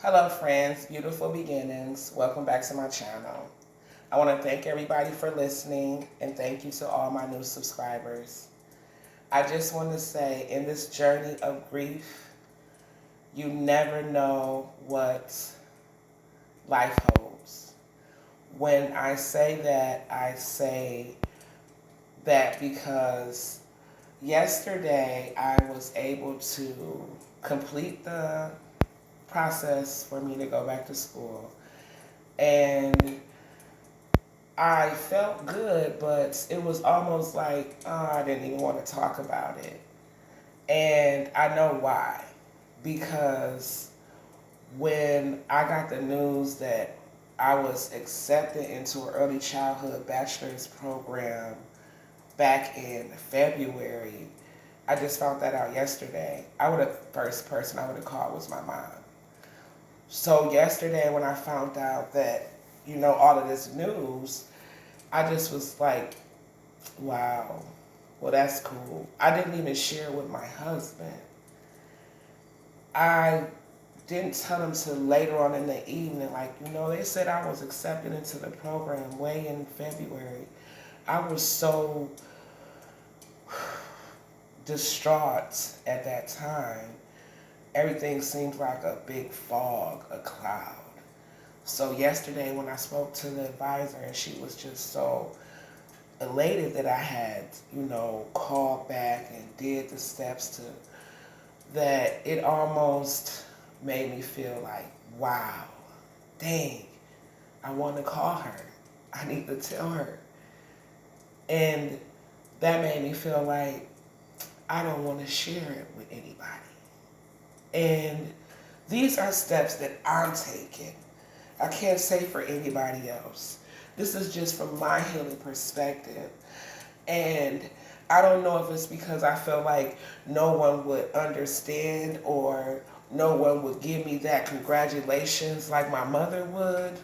Hello, friends, beautiful beginnings. Welcome back to my channel. I want to thank everybody for listening and thank you to all my new subscribers. I just want to say, in this journey of grief, you never know what life holds. When I say that, I say that because yesterday I was able to complete the process for me to go back to school. And I felt good, but it was almost like I didn't even want to talk about it. And I know why. Because when I got the news that I was accepted into an early childhood bachelor's program back in February, I just found that out yesterday. First person I would have called was my mom. So yesterday when I found out that, all of this news, I just was like, wow, well, that's cool. I didn't even share with my husband. I didn't tell him till later on in the evening. Like, they said I was accepted into the program way in February. I was so distraught at that time. Everything seemed like a big fog, a cloud. So yesterday when I spoke to the advisor, and she was just so elated that I had, called back and did the steps to, that it almost made me feel like, wow, dang, I want to call her. I need to tell her. And that made me feel like I don't want to share it with anybody. And these are steps that I'm taking. I can't say for anybody else. This is just from my healing perspective. And I don't know if it's because I felt like no one would understand or no one would give me that congratulations like my mother would,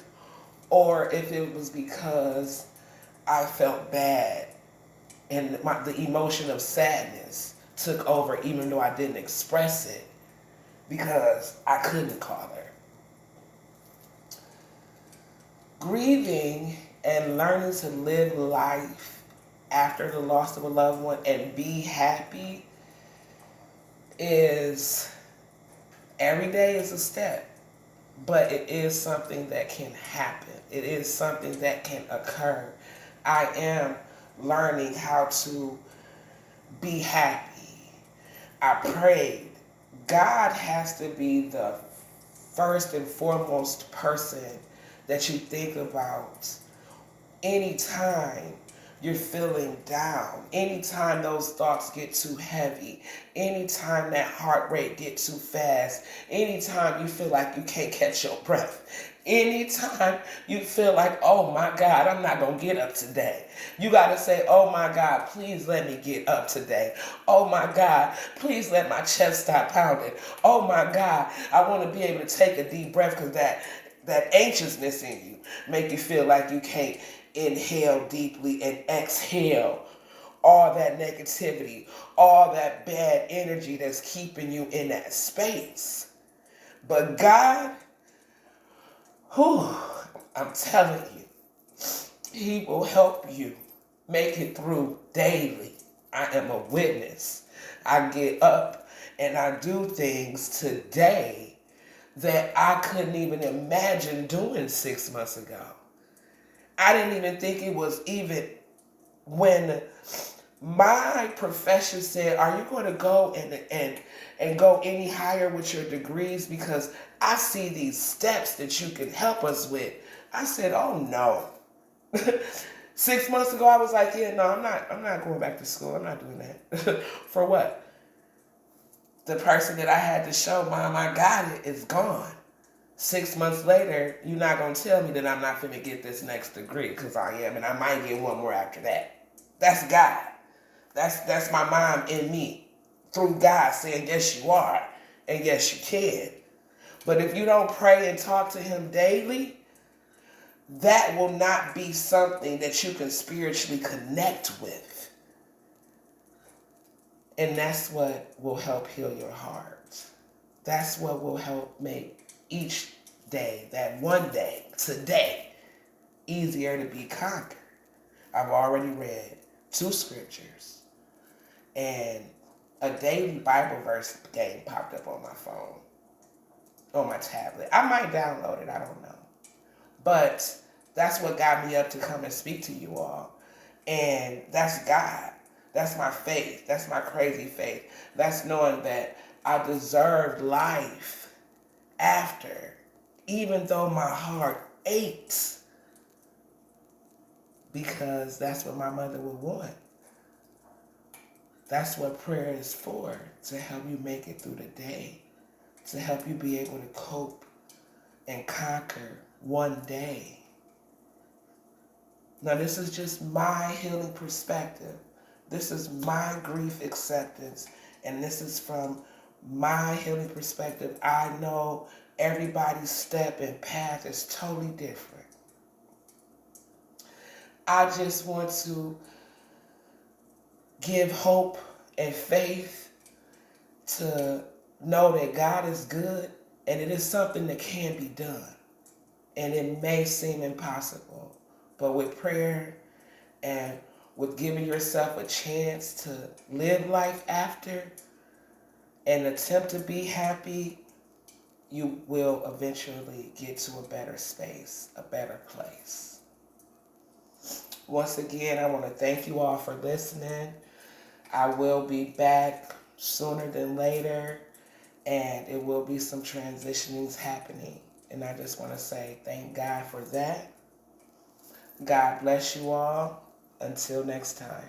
or if it was because I felt bad and the emotion of sadness took over even though I didn't express it because I couldn't call her. Grieving and learning to live life after the loss of a loved one and be happy is every day is a step, but it is something that can happen. It is something that can occur. I am learning how to be happy. I prayed. God has to be the first and foremost person that you think about anytime you're feeling down, anytime those thoughts get too heavy, anytime that heart rate gets too fast, anytime you feel like you can't catch your breath, anytime you feel like, oh my God, I'm not going to get up today. You got to say, oh my God, please let me get up today. Oh my God, please let my chest stop pounding. Oh my God, I want to be able to take a deep breath because that anxiousness in you make you feel like you can't inhale deeply and exhale all that negativity, all that bad energy that's keeping you in that space. But God, whew, I'm telling you, He will help you make it through daily. I am a witness. I get up and I do things today that I couldn't even imagine doing 6 months ago. I didn't even think it was even when my profession said, are you going to go and go any higher with your degrees? Because I see these steps that you can help us with. I said, oh no. 6 months ago, I was like, yeah, no, I'm not going back to school. I'm not doing that. For what? The person that I had to show, Mom, I got it, is gone. 6 months later, you're not going to tell me that I'm not going to get this next degree, because I am, and I might get one more after that. That's God. That's my mom in me. Through God saying, yes, you are, and yes, you can. But if you don't pray and talk to Him daily, that will not be something that you can spiritually connect with. And that's what will help heal your heart. That's what will help make each day, that one day, today, easier to be conquered. I've already read 2 scriptures, and a daily Bible verse game popped up on my phone, on my tablet. I might download it, I don't know. But that's what got me up to come and speak to you all. And that's God. That's my faith. That's my crazy faith. That's knowing that I deserved life after, even though my heart aches, because that's what my mother would want. That's what prayer is for, to help you make it through the day, to help you be able to cope and conquer one day. Now, this is just my healing perspective. This is my grief acceptance, and this is from my healing perspective. I know everybody's step and path is totally different. I just want to give hope and faith to know that God is good, and it is something that can be done. And it may seem impossible, but with prayer and with giving yourself a chance to live life after and attempt to be happy, you will eventually get to a better space, a better place. Once again, I want to thank you all for listening. I will be back sooner than later, and it will be some transitionings happening. And I just want to say thank God for that. God bless you all. Until next time.